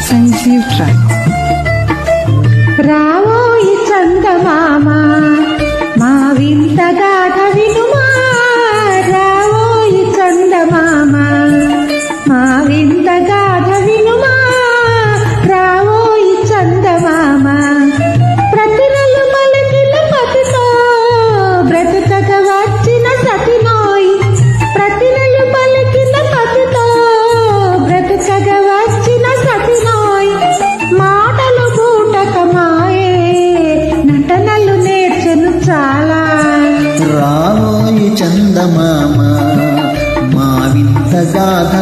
Sanjeev tracks రావోయి చందమామ మా వింత గాథ వినుమా, రావోయి చందమామ మా వింత గాథ వినుమా, రావోయి చందమామ. ప్రతినలు పలికిన పతితో బ్రతుకగ వచ్చిన సతినోయి, ప్రతినలు పలికిన పతితో బ్రతుకగ వచ్చిన సతినోయి. మాటలు బూటకమాయే నటనలు నేర్చెను చాలా. రావోయి చందమామ మా వింత గాథ